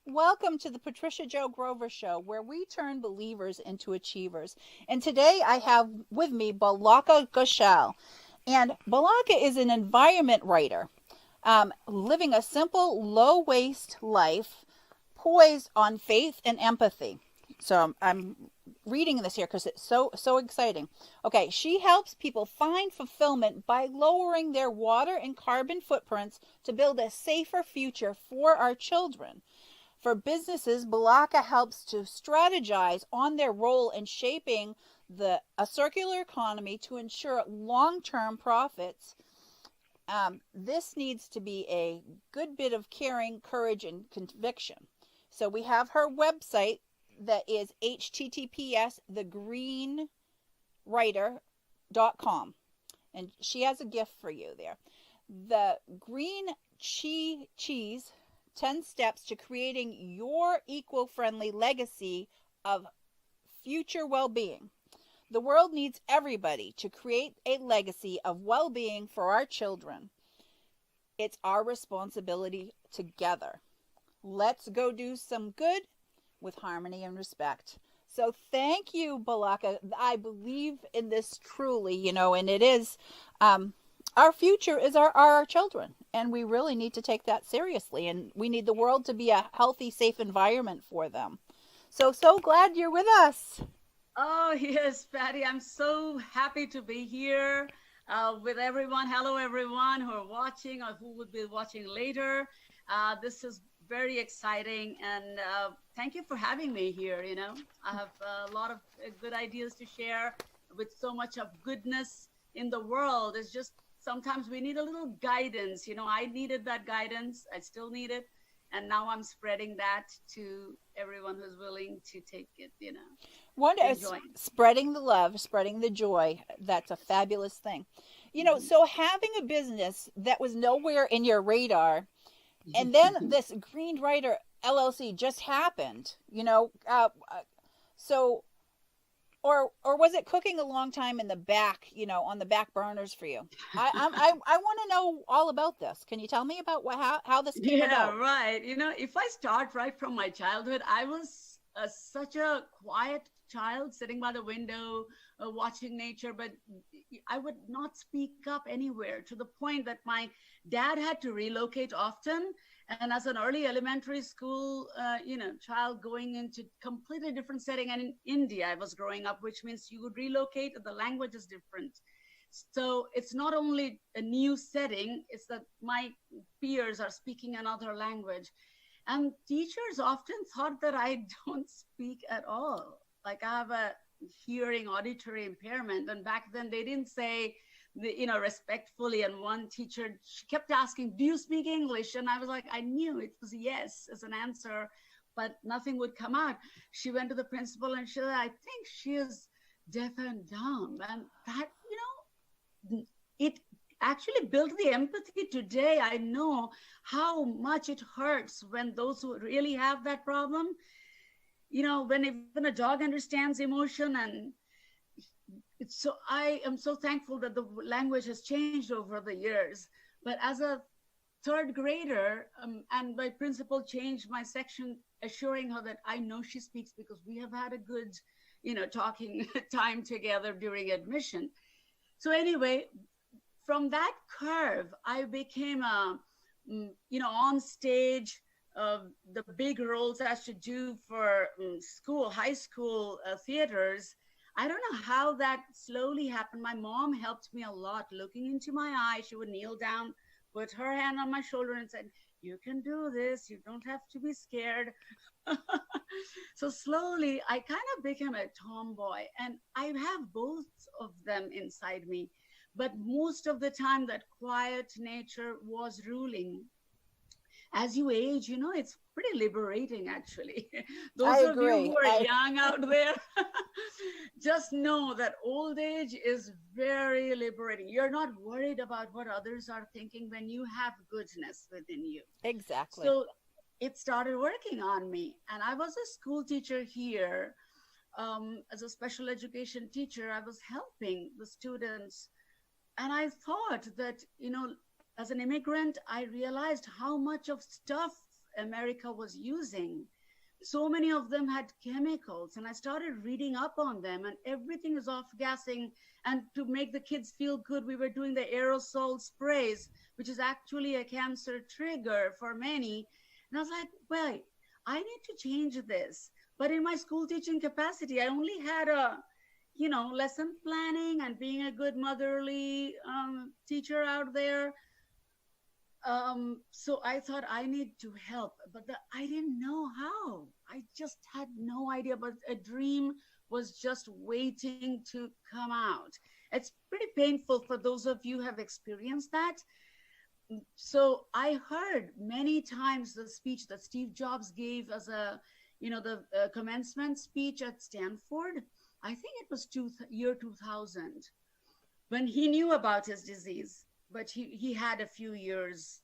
Welcome to the Patricia Joe Grover Show, where we turn believers into achievers. And today I have with me Balaka Ghosal. And Balaka is an environment writer, living a simple, low waste life poised on faith and empathy. So I'm reading this here because it's so exciting. Okay, she helps people find fulfillment by lowering their water and carbon footprints to build a safer future for our children. For businesses, Balaka helps to strategize on their role in shaping a circular economy to ensure long-term profits. This needs to be a good bit of caring, courage, and conviction. So we have her website that is https thegreenwriter.com, and she has a gift for you there. The Green Cheese 10 steps to creating your eco-friendly legacy of future well-being. The world needs everybody to create a legacy of well-being for our children. It's our responsibility together. Let's go do some good with harmony and respect. So thank you, Balaka. I believe in this truly, and it is our future is our children, and we really need to take that seriously, and we need the world to be a healthy, safe environment for them. So glad you're with us. Oh, yes, Patty. I'm so happy to be here with everyone. Hello, everyone who are watching or who would be watching later. This is very exciting, and thank you for having me here. I have a lot of good ideas to share with so much of goodness in the world. It's just sometimes we need a little guidance. I needed that guidance. I still need it. And now I'm spreading that to everyone who's willing to take it, Spreading the love, spreading the joy. That's a fabulous thing. So having a business that was nowhere in your radar, and then this Green Writer LLC just happened, so or was it cooking a long time in the back, on the back burners for you? I want to know all about this. Can you tell me about how this came about? Yeah, right. If I start right from my childhood, I was such a quiet child sitting by the window, watching nature, but I would not speak up anywhere, to the point that my dad had to relocate often. And as an early elementary school, child going into completely different setting. And in India, I was growing up, which means you would relocate, the language is different. So it's not only a new setting, it's that my peers are speaking another language. And teachers often thought that I don't speak at all. Like I have a hearing auditory impairment. And back then they didn't say, respectfully. And one teacher, she kept asking, do you speak English? And I was like, I knew it was yes as an answer, but nothing would come out. She went to the principal and she said, I think she is deaf and dumb. And that, it actually built the empathy. Today, I know how much it hurts when those who really have that problem, when even a dog understands emotion. And I am so thankful that the language has changed over the years. But as a third grader, and my principal changed my section, assuring her that I know she speaks because we have had a good, talking time together during admission. So anyway, from that curve, I became on stage, the big roles I should do for high school theaters. I don't know how that slowly happened. My mom helped me a lot, looking into my eye. She would kneel down, put her hand on my shoulder and said, you can do this. You don't have to be scared. So slowly, I kind of became a tomboy, and I have both of them inside me. But most of the time, that quiet nature was ruling. As you age, it's pretty liberating, actually. Those of you who are young out there, just know that old age is very liberating. You're not worried about what others are thinking when you have goodness within you. Exactly. So it started working on me. And I was a school teacher here. As a special education teacher, I was helping the students. And I thought that, as an immigrant, I realized how much of stuff America was using. So many of them had chemicals, and I started reading up on them, and everything is off gassing. And to make the kids feel good, we were doing the aerosol sprays, which is actually a cancer trigger for many. And I was like, wait, I need to change this. But in my school teaching capacity, I only had lesson planning and being a good motherly teacher out there. So I thought I need to help, but I didn't know how. I just had no idea, but a dream was just waiting to come out. It's pretty painful for those of you who have experienced that. So I heard many times the speech that Steve Jobs gave as the commencement speech at Stanford. I think it was year 2000, when he knew about his disease, but he had a few years.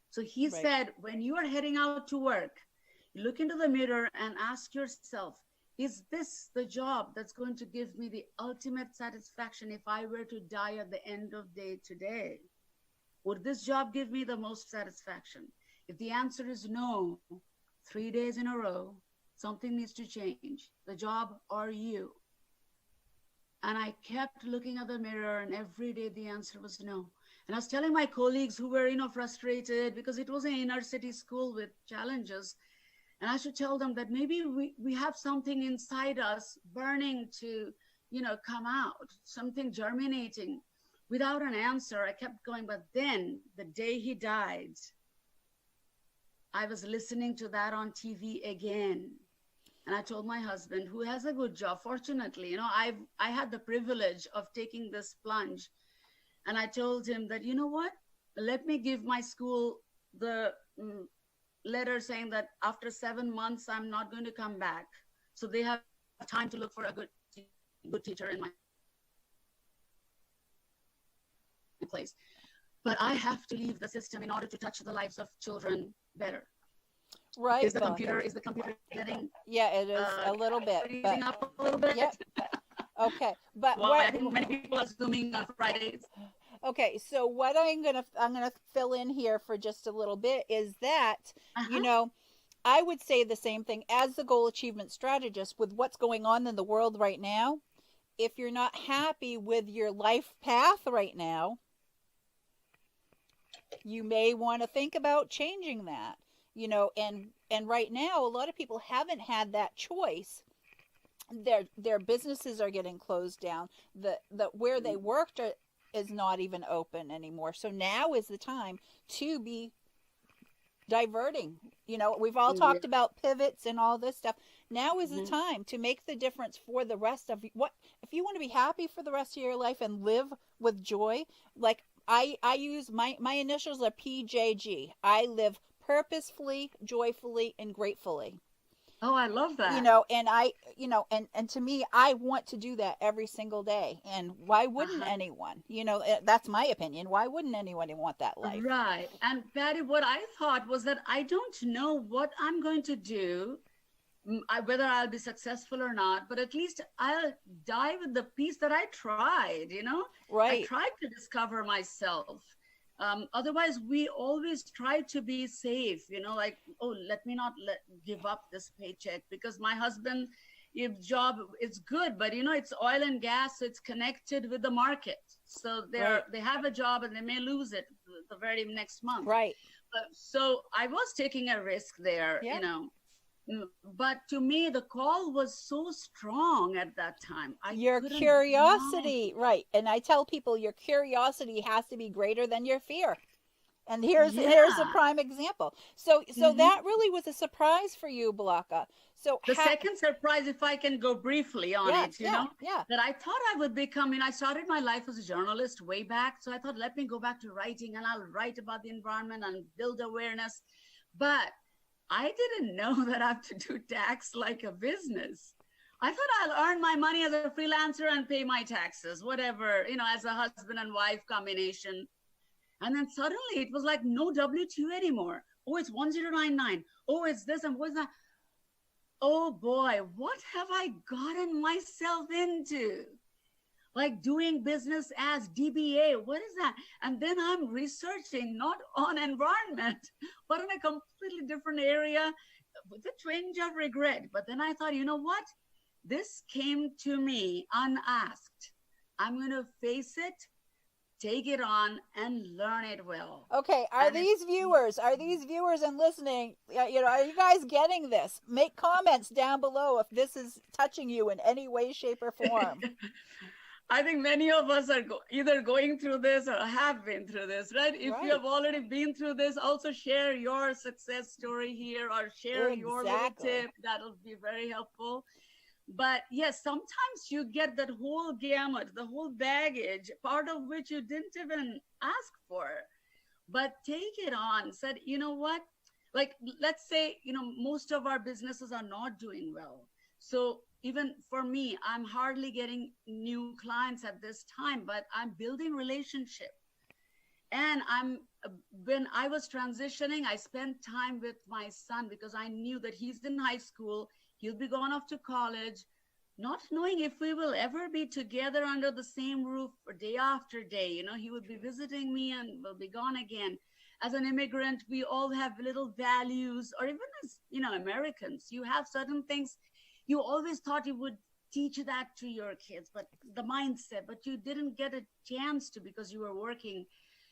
So he Right. said, when you are heading out to work, you look into the mirror and ask yourself, is this the job that's going to give me the ultimate satisfaction if I were to die at the end of day today? Would this job give me the most satisfaction? If the answer is no, 3 days in a row, something needs to change, the job or you. And I kept looking at the mirror, and every day the answer was no. And I was telling my colleagues who were, frustrated because it was an inner city school with challenges. And I should tell them that maybe we have something inside us burning to, come out, something germinating. Without an answer, I kept going. But then the day he died, I was listening to that on TV again. And I told my husband, who has a good job, fortunately, I had the privilege of taking this plunge. And I told him that, you know what, let me give my school the letter saying that after 7 months, I'm not going to come back. So they have time to look for a good teacher in my place. But I have to leave the system in order to touch the lives of children better. Right. Is the computer getting? Yeah, it is a little bit. Freezing up a little bit? Yep. Okay, but well, I think many people are zooming on Fridays. Okay, so what I'm gonna fill in here for just a little bit is that I would say the same thing as the goal achievement strategist with what's going on in the world right now. If you're not happy with your life path right now, you may want to think about changing that. And right now a lot of people haven't had that choice. Their businesses are getting closed down. The where they worked is not even open anymore. So now is the time to be diverting. We've all talked about pivots and all this stuff. Now is the time to make the difference for the rest of what if you want to be happy for the rest of your life and live with joy. Like I use my initials are PJG. I live purposefully, joyfully, and gratefully. Oh, I love that. And to me, I want to do that every single day. And why wouldn't anyone? That's my opinion. Why wouldn't anyone want that life? Right. And Patty, what I thought was that I don't know what I'm going to do, whether I'll be successful or not, but at least I'll die with the peace that I tried, Right. I tried to discover myself. Otherwise, we always try to be safe, like, oh, let me not give up this paycheck because my husband, job is good, but it's oil and gas, so it's connected with the market. So they have a job and they may lose it the very next month. Right. So I was taking a risk there, But to me, the call was so strong at that time. Your curiosity, right? And I tell people your curiosity has to be greater than your fear. And here's a prime example. So that really was a surprise for you, Balaka. So the second surprise, if I can go briefly on it, that I thought I would become. I started my life as a journalist way back, so I thought, let me go back to writing, and I'll write about the environment and build awareness. But I didn't know that I have to do tax like a business. I thought I'll earn my money as a freelancer and pay my taxes, whatever, as a husband and wife combination. And then suddenly it was like no W-2 anymore. Oh, it's 1099. Oh, it's this and what's that? Oh boy, what have I gotten myself into? like doing business as DBA. What is that? And then I'm researching not on environment, but in a completely different area with a twinge of regret. But then I thought, you know what? This came to me unasked. I'm going to face it, take it on, and learn it well. Okay, And are these viewers and listening, are you guys getting this? Make comments down below if this is touching you in any way, shape, or form. I think many of us are either going through this or have been through this, right? If you have already been through this, also share your success story here or share your little tip. That'll be very helpful. But yes, sometimes you get that whole gamut, the whole baggage, part of which you didn't even ask for. But take it on. Said, you know what? Like, let's say, most of our businesses are not doing well. So even for me, I'm hardly getting new clients at this time, but I'm building relationship. And when I was transitioning, I spent time with my son because I knew that he's in high school. He'll be gone off to college, not knowing if we will ever be together under the same roof for day after day. He would be visiting me and will be gone again. As an immigrant, we all have little values, or even as, Americans, you have certain things you always thought you would teach that to your kids, but the mindset, but you didn't get a chance to because you were working.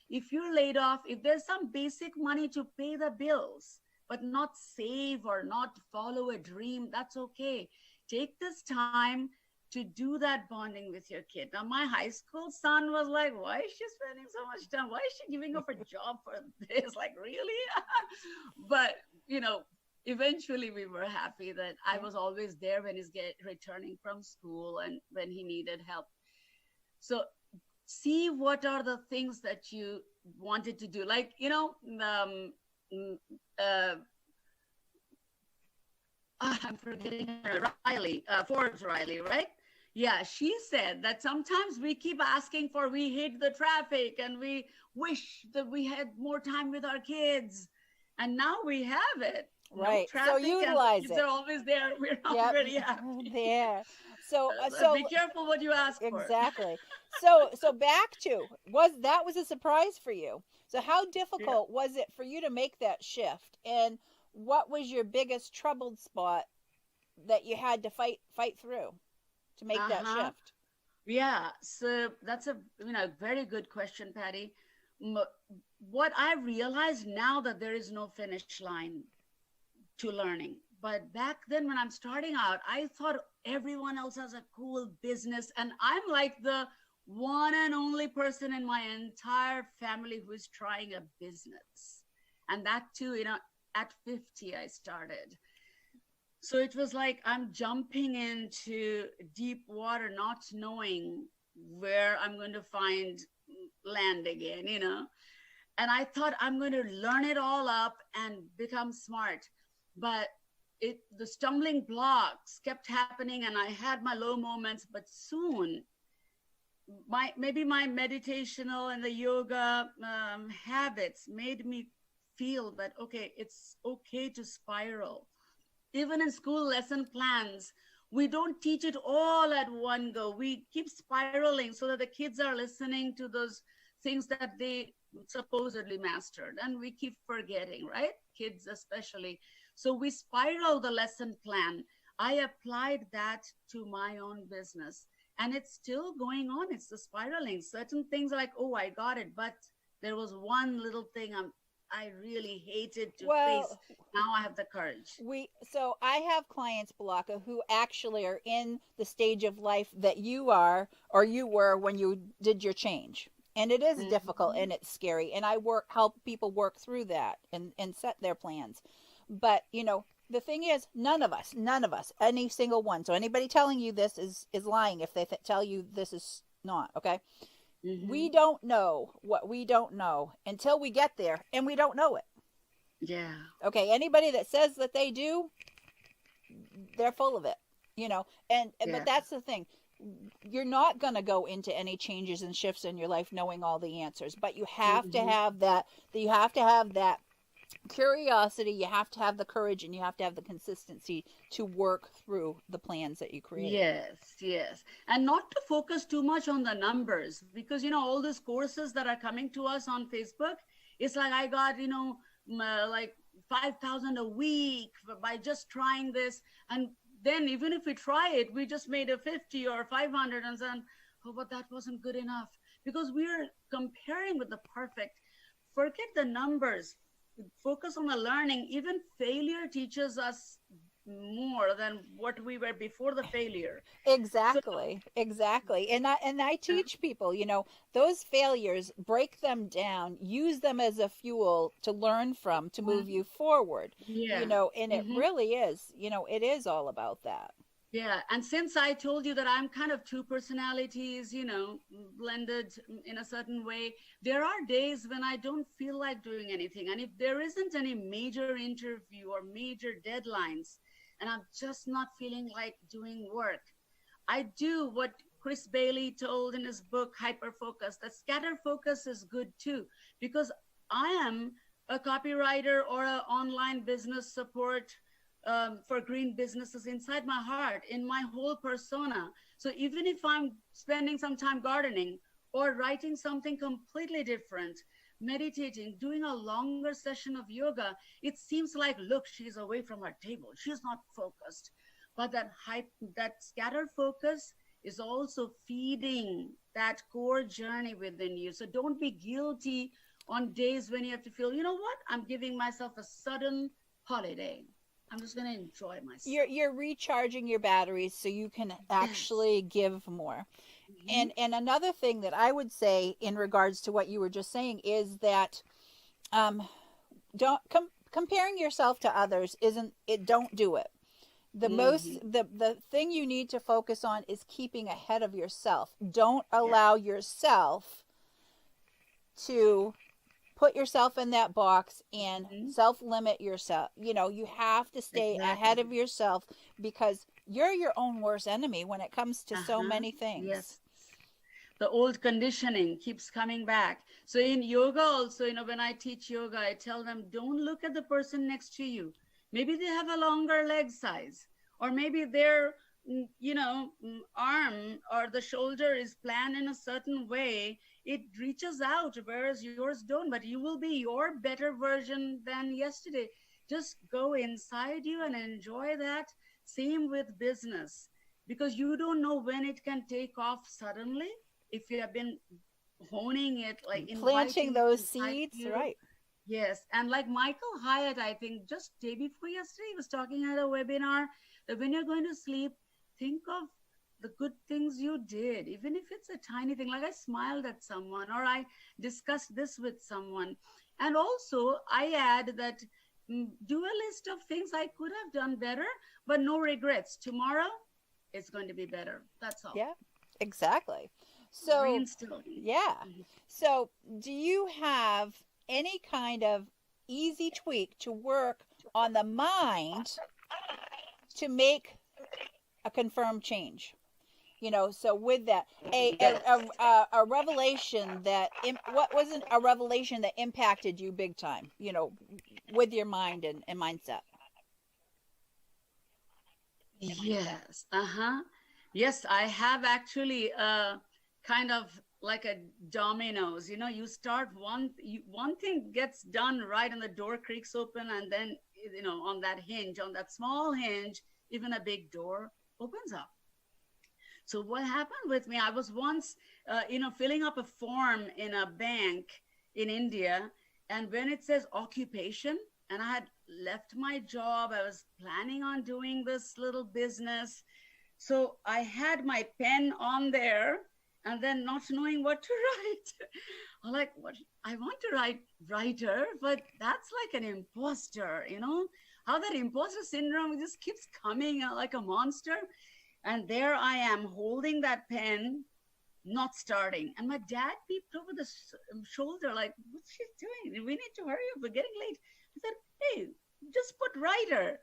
If you're laid off, if there's some basic money to pay the bills, but not save or not follow a dream, that's okay. Take this time to do that bonding with your kid. Now, my high school son was like, why is she spending so much time? Why is she giving up a job for this? Like, really? But, eventually we were happy that I was always there when he's returning from school and when he needed help. So see what are the things that you wanted to do. Like, I'm forgetting her, Forbes Riley, right? Yeah, she said that sometimes we keep asking we hate the traffic and we wish that we had more time with our kids. And now we have it. Right. So utilize it. They're always there. We're not very happy. There. So be careful what you ask for. Exactly. So back to that was a surprise for you. So how difficult was it for you to make that shift? And what was your biggest troubled spot that you had to fight through to make that shift? Yeah. So that's a very good question, Patty. What I realized now that there is no finish line to learning. But back then when I'm starting out, I thought everyone else has a cool business. And I'm like the one and only person in my entire family who is trying a business. And that too, at 50, I started. So it was like I'm jumping into deep water, not knowing where I'm going to find land again, And I thought I'm going to learn it all up and become smart. But the stumbling blocks kept happening and I had my low moments, but soon maybe my meditational and the yoga habits made me feel that, okay, it's okay to spiral. Even in school lesson plans, we don't teach it all at one go. We keep spiraling so that the kids are listening to those things that they supposedly mastered. And we keep forgetting, right? Kids especially. So we spiral the lesson plan. I applied that to my own business and it's still going on. It's the spiraling. Certain things are like, oh, I got it. But there was one little thing I really hated to face. Now I have the courage. So I have clients, Balaka, who actually are in the stage of life that you are or you were when you did your change. And it is difficult and it's scary. And I help people work through that and set their plans. But, the thing is, none of us, any single one. So anybody telling you this is lying if they tell you this is not, okay? Mm-hmm. We don't know what we don't know until we get there, and we don't know it. Yeah. Okay, anybody that says that they do, they're full of it, but that's the thing. You're not going to go into any changes and shifts in your life knowing all the answers, but you have to have that curiosity, you have to have the courage, and you have to have the consistency to work through the plans that you create. Yes, yes. And not to focus too much on the numbers because, all these courses that are coming to us on Facebook, it's like I got, like 5,000 a week by just trying this. And then even if we try it, we just made a 50 or 500 and then, oh, but that wasn't good enough because we're comparing with the perfect. Forget the numbers, focus on the learning. Even failure teaches us more than what we were before the failure. So, Exactly. And I teach people, those failures, break them down, use them as a fuel to learn from, to move you forward. yeah. And it Hmm. really is, it is all about that. Yeah. And since I told you that I'm kind of two personalities, blended in a certain way, there are days when I don't feel like doing anything. And if there isn't any major interview or major deadlines, and I'm just not feeling like doing work, I do what Chris Bailey told in his book, Hyperfocus, that scatter focus is good too, because I am a copywriter or an online business support for green businesses inside my heart, in my whole persona. So even if I'm spending some time gardening or writing something completely different, meditating, doing a longer session of yoga, it seems like, look, she's away from her table. She's not focused. But that scattered focus is also feeding that core journey within you. So don't be guilty on days when you have to feel, you know what, I'm giving myself a sudden holiday. I'm just going to enjoy You're myself. you're recharging your batteries so you can Yes. actually give more. Hmm. And another thing that I would say in regards to what you were just saying is that um don't comparing yourself to others isn't it, don't do it. Hmm. The thing you need to focus on is keeping ahead of yourself. Don't Yes. allow yourself to put yourself in that box and Hmm. self limit yourself. You have to stay ahead Exactly. of yourself, because you're your own worst enemy when it comes to so Uh-huh. many things. Yes. The old conditioning keeps coming back. So in yoga also, when I teach yoga, I tell them, don't look at the person next to you. Maybe they have a longer leg size, or maybe their arm or the shoulder is planned in a certain way. It reaches out, whereas yours don't, but you will be your better version than yesterday. Just go inside you and enjoy that. Same with business, because you don't know when it can take off suddenly if you have been honing it, like Planting inviting it those inside seeds, you. right? Yes. And like Michael Hyatt, I think just day before yesterday, he was talking at a webinar that when you're going to sleep, think of the good things you did, even if it's a tiny thing, like I smiled at someone or I discussed this with someone. And also, I add that, do a list of things I could have done better, but no regrets. Tomorrow, it's going to be better. That's all. Yeah, exactly. So, Reinstilling. yeah. Mhm. So, do you have any kind of easy tweak to work on the mind to make a confirmed change? So with that, Yes. a revelation that what wasn't a revelation that impacted you big time, with your mind and mindset. Yes. Uh-huh. Yes, I have actually kind of like a dominoes. You start one thing gets done right and the door creaks open, and then on that hinge, on that small hinge, even a big door opens up. So what happened with me? I was once, filling up a form in a bank in India, and when it says occupation, and I had left my job, I was planning on doing this little business. So I had my pen on there, and then not knowing what to write. I'm like, what? I want to write writer, but that's like an imposter, How that imposter syndrome just keeps coming like a monster. And there I am holding that pen, not starting. And my dad peeped over the shoulder, like, what's she doing? We need to hurry up. We're getting late. I said, hey, just put writer.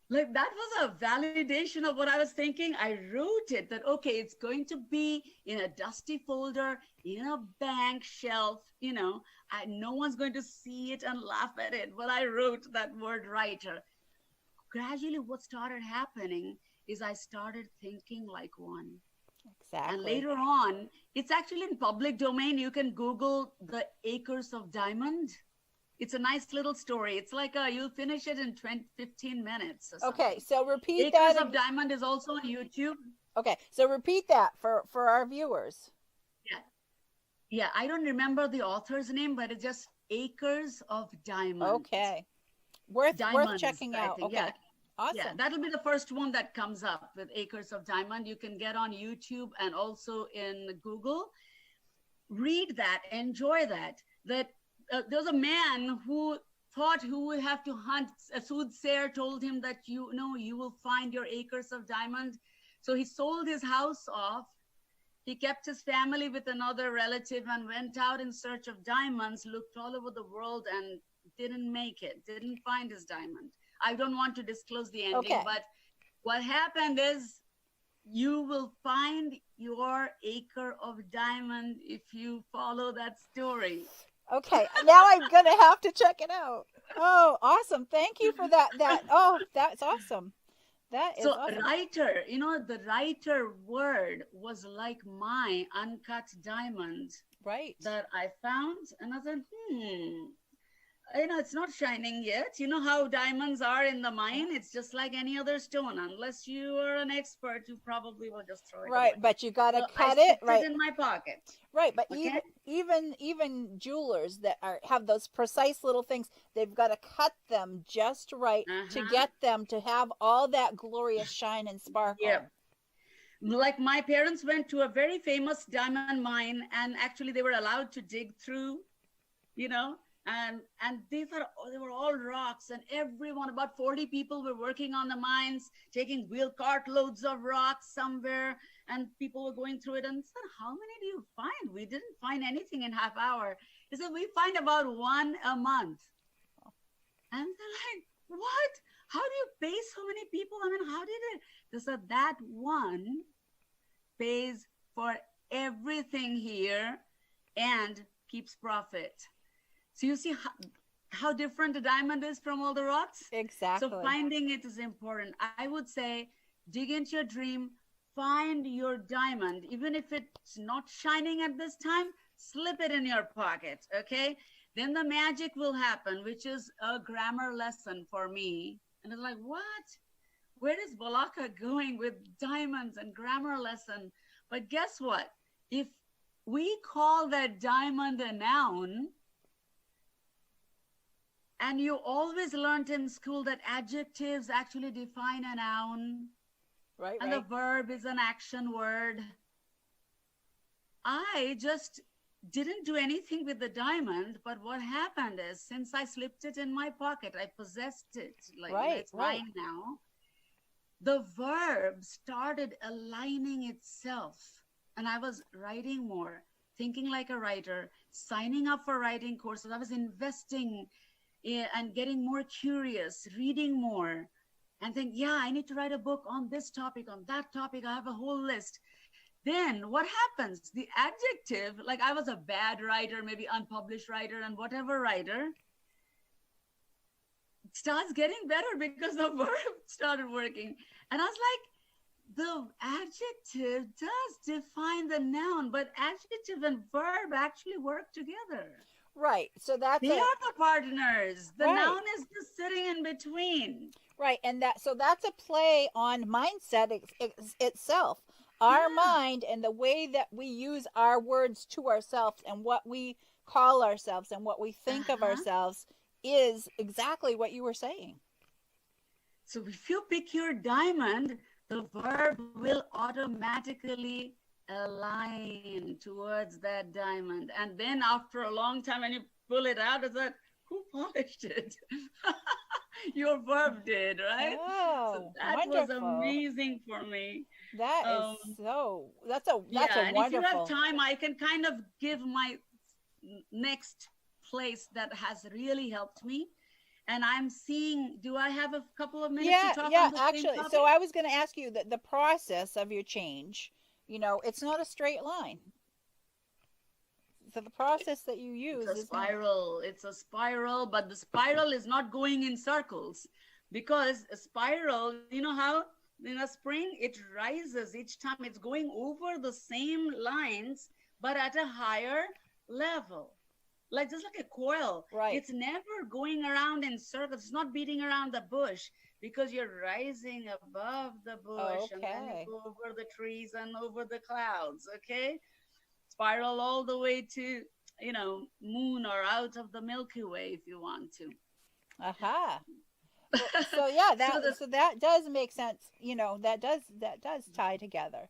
Like that was a validation of what I was thinking. I wrote it that, okay, it's going to be in a dusty folder, in a bank shelf, no one's going to see it and laugh at it. But I wrote that word writer. Gradually, what started happening is I started thinking like one. And Exactly. later on, it's actually in public domain. You can Google the acres of diamond. It's a nice little story. It's like you'll finish it in 20, 15 minutes or Okay, something. so repeat Acres that of again. Diamond is also on YouTube. Okay, so repeat that for our viewers. Yeah. Yeah. I don't remember the author's name, but it's just Acres of Diamond. Okay. Worth Diamonds, checking I out. think. Yeah. Okay. Yeah. Awesome. That'll be the first one that comes up with Acres of Diamond. You can get on YouTube and also in Google. Read that, enjoy that. There's a man who thought who would have to hunt. A soothsayer told him that you will find your acres of diamond. So he sold his house off. He kept his family with another relative and went out in search of diamonds, looked all over the world and didn't make it, didn't find his diamond. I don't want to disclose the ending, Okay. but what happened is you will find your acre of diamond if you follow that story. Okay. Now I'm gonna have to check it out. Oh, awesome. Thank you for that. That's awesome. That is So awesome. writer, the writer word was like my uncut diamond Right. that I found, and I said, it's not shining yet. You know how diamonds are in the mine? It's just like any other stone. Unless you are an expert, you probably will just throw it Right, away. but you gotta So I cut it. slipped Right. it in my pocket. Right, but Okay. even jewelers that have those precise little things, they've got to cut them just right to Uh-huh. get them to have all that glorious shine and sparkle. Yep. Like my parents went to a very famous diamond mine, and actually they were allowed to dig through, you know, and they were all rocks, and everyone, about 40 people, were working on the mines, taking wheel cart loads of rocks somewhere, and people were going through it and said, how many do you find? We didn't find anything in half hour. He said, we find about one a month. And they're like, what? How do you pay so many people? I mean, how did it? They said that one pays for everything here and keeps profit. So you see how different a diamond is from all the rocks? Exactly. So finding it is important. I would say dig into your dream, find your diamond. Even if it's not shining at this time, slip it in your pocket, okay? Then the magic will happen, which is a grammar lesson for me. And it's like, what? Where is Balaka going with diamonds and grammar lesson? But guess what? If we call that diamond a noun, and you always learned in school that adjectives actually define a noun, Right, and right. the verb is an action word. I just didn't do anything with the diamond, but what happened is, since I slipped it in my pocket, I possessed it, like Right, it's right. mine now. The verb started aligning itself, and I was writing more, thinking like a writer, signing up for writing courses. I was investing and getting more curious, reading more, and think, yeah, I need to write a book on this topic, on that topic. I have a whole list. Then what happens? The adjective, like I was a bad writer, maybe unpublished writer, and whatever writer, starts getting better because the verb started working. And I was like, the adjective does define the noun, but adjective and verb actually work together. Right. So that's They are the partners. The Right. noun is just sitting in between. right, and that's a play on mindset itself. Our Yeah. mind and the way that we use our words to ourselves and what we call ourselves and what we think of Uh-huh. ourselves is exactly what you were saying. So if you pick your diamond, the verb will automatically align towards that diamond. And then after a long time, when you pull it out, it's like, who polished it? Your verb did, right? Oh, So that wonderful. was amazing for me. That Um, is so that's yeah, a and if you wonderful. have time, I can kind of give my next place that has really helped me. And I'm seeing, do I have a couple of minutes to Yeah, talk yeah, on the same actually. So topic? I was going to ask you that the process of your change, it's not a straight line. So the process that you It's use a is not. spiral. It's a spiral, but the spiral is not going in circles, because a spiral, you know how in a spring it rises each time, it's going over the same lines, but at a higher level. Like just like a coil. Right. It's never going around in circles. It's not beating around the bush, because you're rising above the bush and then you Okay. go over the trees and over the clouds. Okay, spiral all the way to, moon or out of the Milky Way if you want to. Aha. Well, so yeah, So the that does make sense. That does tie together.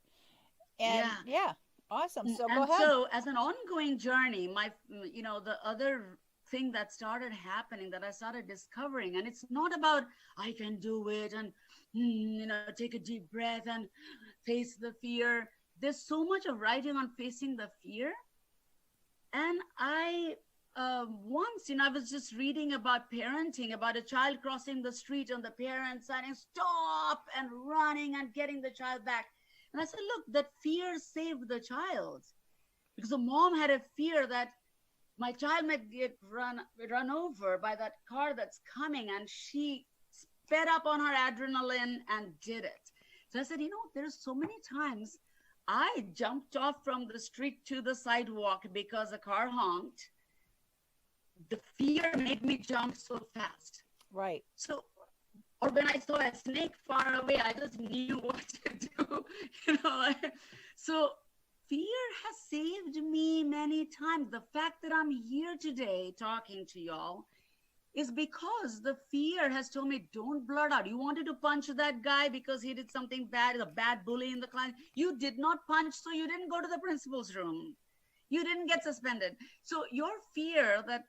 And yeah. yeah, awesome. So go And ahead. so as an ongoing journey, the other thing that started happening, that I started discovering, and it's not about I can do it and take a deep breath and face the fear. There's so much of writing on facing the fear. And I once, I was just reading about parenting, about a child crossing the street and the parents saying stop and running and getting the child back. And I said, look, that fear saved the child, because the mom had a fear that my child might get run over by that car that's coming, and she sped up on her adrenaline and did it. So I said, there's so many times I jumped off from the street to the sidewalk because a car honked. The fear made me jump so fast. Right. So, or when I saw a snake far away, I just knew what to do. So fear has saved me many times. The fact that I'm here today talking to y'all is because the fear has told me, don't blurt out. You wanted to punch that guy because he did something bad, a bad bully in the class. You did not punch, so you didn't go to the principal's room. You didn't get suspended. So your fear that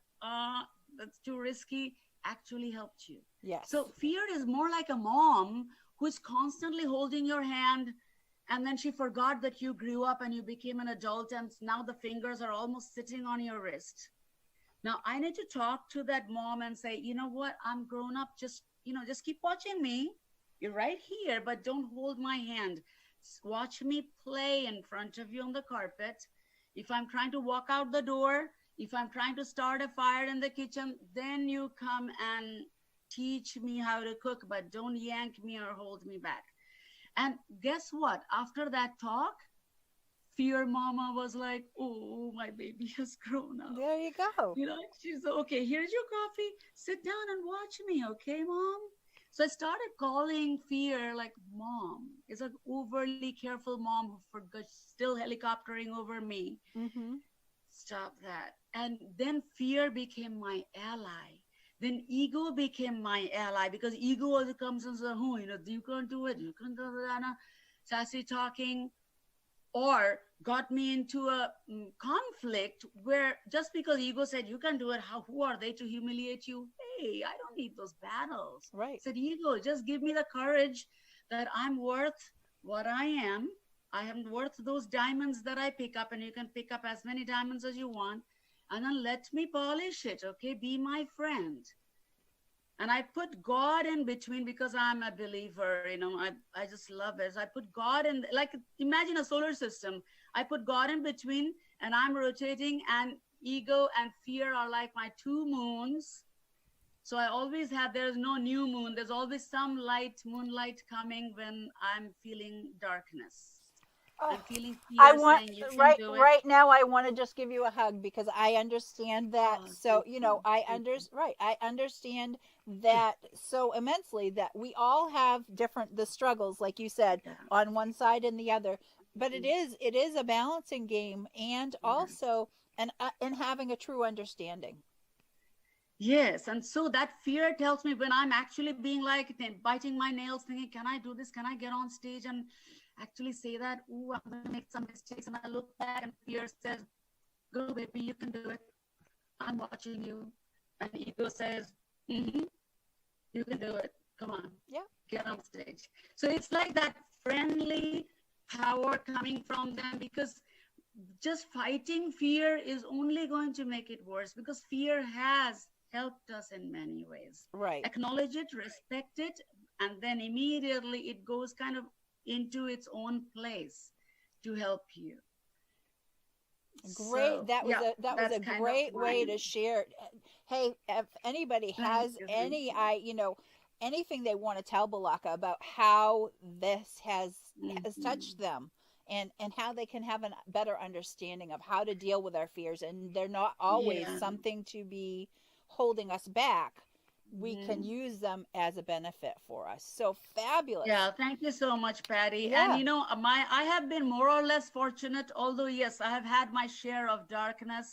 that's too risky actually helped you. Yes. So fear is more like a mom who's constantly holding your hand, and then she forgot that you grew up and you became an adult, and now the fingers are almost sitting on your wrist. Now I need to talk to that mom and say, you know what, I'm grown up. Just keep watching me. You're right here, but don't hold my hand. Watch me play in front of you on the carpet. If I'm trying to walk out the door, if I'm trying to start a fire in the kitchen, then you come and teach me how to cook, but don't yank me or hold me back. And guess what? After that talk, fear mama was like, oh, my baby has grown up. There you go. She's okay, here's your coffee. Sit down and watch me, okay, mom? So I started calling fear like mom. It's an overly careful mom who forgot, still helicoptering over me. Mm-hmm. Stop that. And then fear became my ally. Then ego became my ally, because ego also comes and says, oh, you can't do it. You can't do that. Sassy talking. Or got me into a conflict where just because ego said you can do it, who are they to humiliate you? Hey, I don't need those battles. Right. Said ego, just give me the courage that I'm worth what I am. I am worth those diamonds that I pick up, and you can pick up as many diamonds as you want, and then let me polish it. Okay, be my friend. And I put God in between, because I'm a believer, I just love it. So I put God in, like, imagine a solar system. I put God in between, and I'm rotating, and ego and fear are like my two moons. So I always have, there's no new moon. There's always some moonlight coming when I'm feeling darkness. I'm feeling I fear want saying you can right do it. right now. I want to just give you a hug, because I understand that. Oh, So thank you. I Thank you. I understand that so immensely, that we all have the struggles, like you said, Yeah. on one side and the other. But it is a balancing game, and Yes. also and having a true understanding. Yes. And so that fear tells me when I'm actually being like biting my nails, thinking, can I do this? Can I get on stage and actually say that? Ooh, I'm going to make some mistakes. And I look back, and fear says, go, baby, you can do it. I'm watching you. And ego says, mm-hmm, you can do it. Come on. Yeah. Get on stage. So it's like that friendly power coming from them, because just fighting fear is only going to make it worse, because fear has helped us in many ways. Right. Acknowledge it, respect it, and then immediately it goes kind of into its own place to help you. Great. So yeah, That was that's a kind of great way mine. to share. Hey, if anybody Thank has you, thank any, you. anything they want to tell Balaka about how this has touched Mhm. them, and how they can have a better understanding of how to deal with our fears, and they're not always Yeah. something to be holding us back. We can Mhm. use them as a benefit for us. So fabulous. Yeah, thank you so much, Patty. And Yeah. my I have been more or less fortunate, although yes, I have had my share of darkness,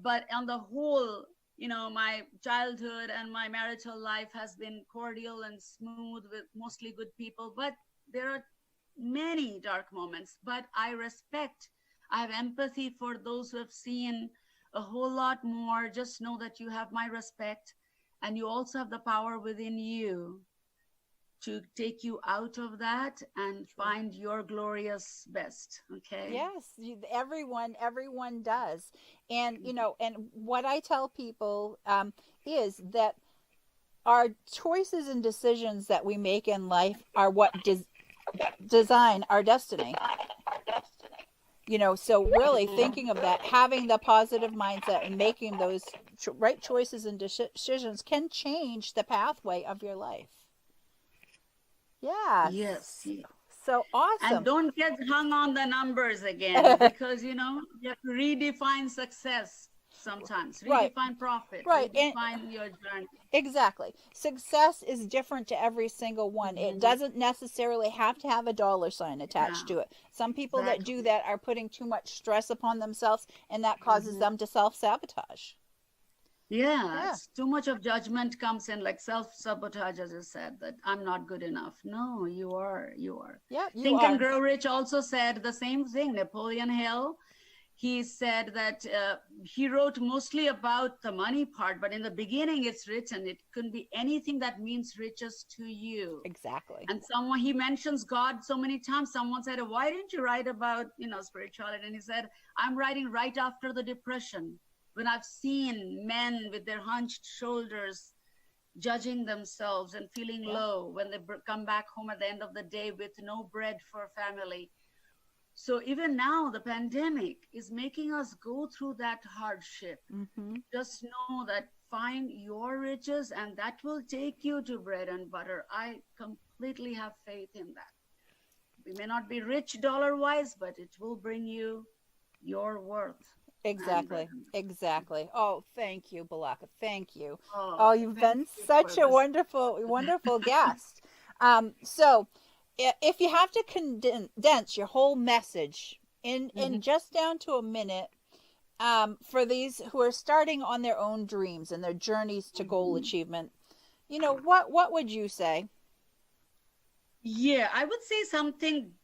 but on the whole, my childhood and my marital life has been cordial and smooth with mostly good people. But there are many dark moments. But I respect, I have empathy for those who have seen a whole lot more. Just know that you have my respect, and you also have the power within you to take you out of that and True. find your glorious best. Okay. Yes, everyone does. And and what I tell people is that our choices and decisions that we make in life are what design our destiny. So really thinking of that, having the positive mindset and making those right choices and decisions can change the pathway of your life. Yes, Yes. yes. So And awesome. don't get hung on the numbers again, because you have to redefine success sometimes, Right. redefine profit, Right. And redefine your journey. exactly. Success is different to every single one. It Hmm. doesn't necessarily have to have a dollar sign attached Yeah, to it. Some people that do exactly. that are putting too much stress upon themselves, and that causes Hmm. them to self sabotage. Yeah, Yeah. it's too much of judgment comes in, like self-sabotage, as I said, that I'm not good enough. No, you are, you are. Yeah, you Think and are. Grow Rich also said the same thing. Napoleon Hill, he said that he wrote mostly about the money part, but in the beginning it's written, it can be anything that means riches to you. Exactly. And someone, he mentions God so many times. Someone said, why didn't you write about spirituality? And he said, I'm writing right after the depression, when I've seen men with their hunched shoulders judging themselves and feeling Yeah. low when they come back home at the end of the day with no bread for family. So even now, the pandemic is making us go through that hardship. Mm-hmm. Just know that find your riches, and that will take you to bread and butter. I completely have faith in that. We may not be rich dollar wise, but it will bring you your worth and bread Exactly. and butter. Exactly. Oh, thank you, Balaka. Thank you. Oh, Oh, you've thank been you such for a this. wonderful guest. So if you have to condense your whole message in Mhm. just down to a minute, for these who are starting on their own dreams and their journeys to goal Mhm. achievement, what would you say? Yeah, I would say something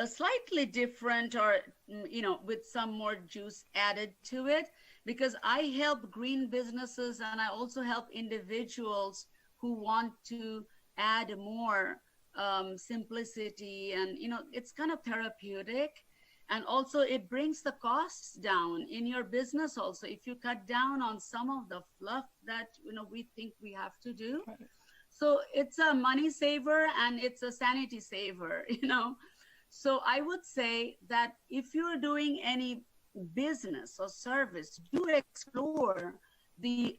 slightly different, or with some more juice added to it, because I help green businesses and I also help individuals who want to add more simplicity, and it's kind of therapeutic, and also it brings the costs down in your business. Also, if you cut down on some of the fluff that we think we have to do, Right. so it's a money saver and it's a sanity saver. So I would say that if you're doing any business or service, do explore the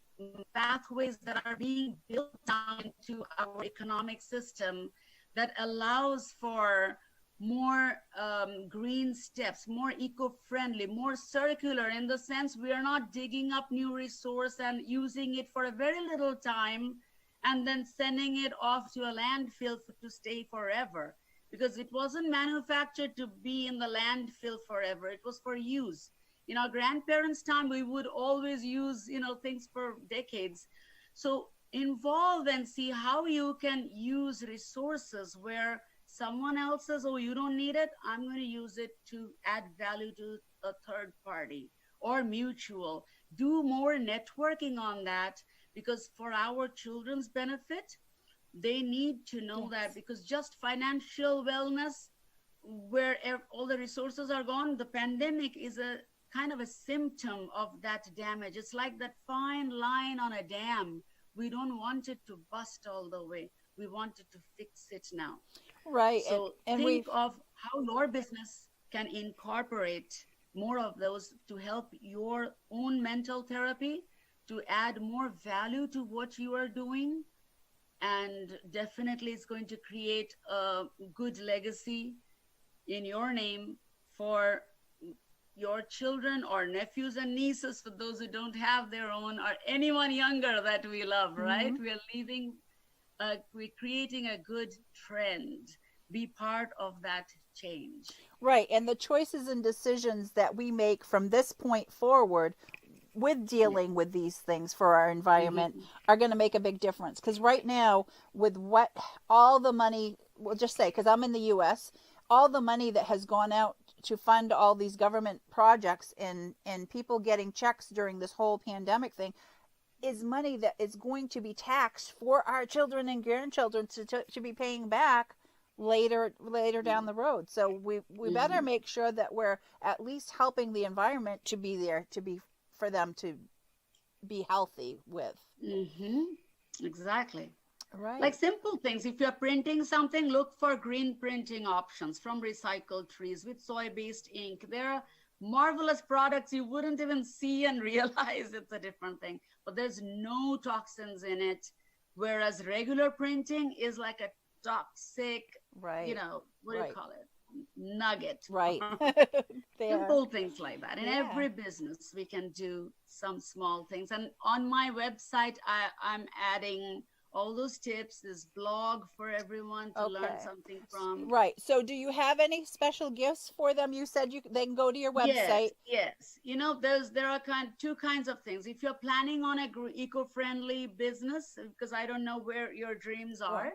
pathways that are being built down into our economic system that allows for more green steps, more eco-friendly, more circular, in the sense we are not digging up new resource and using it for a very little time and then sending it off to a landfill to stay forever, because it wasn't manufactured to be in the landfill forever. It was for use. In our grandparents' time, we would always use, things for decades. So involve and see how you can use resources where someone else says, oh, you don't need it, I'm going to use it to add value to a third party or mutual. Do more networking on that, because for our children's benefit, they need to know that, Yes. because just financial wellness, where all the resources are gone, the pandemic is a kind of a symptom of that damage. It's like that fine line on a dam. We don't want it to bust all the way. We want it to fix it now. Right. So And think we've, of how your business can incorporate more of those to help your own mental therapy, to add more value to what you are doing. And definitely it's going to create a good legacy in your name for your children or nephews and nieces, for those who don't have their own, or anyone younger that we love, right? mm-hmm. We're creating a good trend. Be part of that change. Right. And the choices and decisions that we make from this point forward with Yeah. dealing with these things for our environment Mm-hmm. are going to make a big difference. Because right now, with what all the money, we'll just say, because I'm in the US, all the money that has gone out to fund all these government projects and people getting checks during this whole pandemic thing is money that is going to be taxed for our children and grandchildren to be paying back later down the road. So we better Mm-hmm. make sure that we're at least helping the environment to be there to be for them to be healthy with. Mm-hmm. Exactly. Like Right. simple things. If you're printing something, look for green printing options from recycled trees with soy-based ink. There are marvelous products you wouldn't even see and realize it's a different thing, but there's no toxins in it. Whereas regular printing is like a toxic, Right. what do you Right. call it? Nugget. Right. There. Simple things like that. In Yeah. every business, we can do some small things. And on my website, I'm adding all those tips, this blog for everyone to learn Okay. something from. Right. So do you have any special gifts for them? You said they can go to your Yes, website. yes. There are two kinds of things. If you're planning on a eco-friendly business, because I don't know where your dreams Right. are.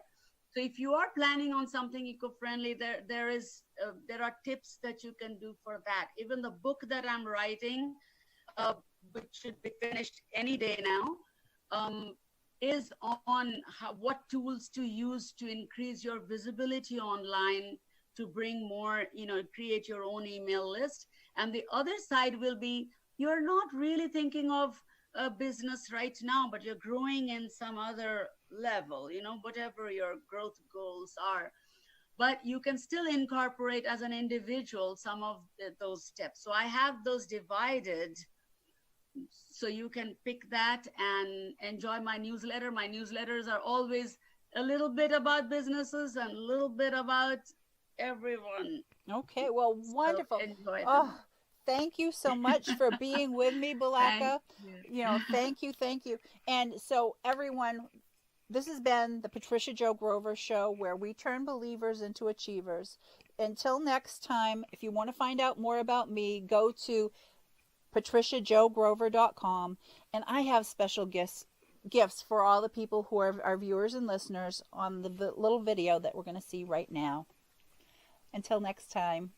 So if you are planning on something eco-friendly, there are tips that you can do for that. Even the book that I'm writing, uh, which should be finished any day now, um, is on what tools to use to increase your visibility online, to bring more, create your own email list. And the other side will be, you're not really thinking of a business right now, but you're growing in some other level, whatever your growth goals are. But you can still incorporate as an individual some of those steps. So I have those divided, so you can pick that and enjoy my newsletter. My newsletters are always a little bit about businesses and a little bit about everyone. Okay. Well, So wonderful. enjoy them. Oh, thank you so much for being with me, Thank Balaka. you. Thank you, thank you. And so, everyone, this has been the Patricia Joe Grover Show, where we turn believers into achievers. Until next time, if you want to find out more about me, go to patriciajoegrover.com, and I have special gifts for all the people who are our viewers and listeners on the little video that we're going to see right now. Until next time.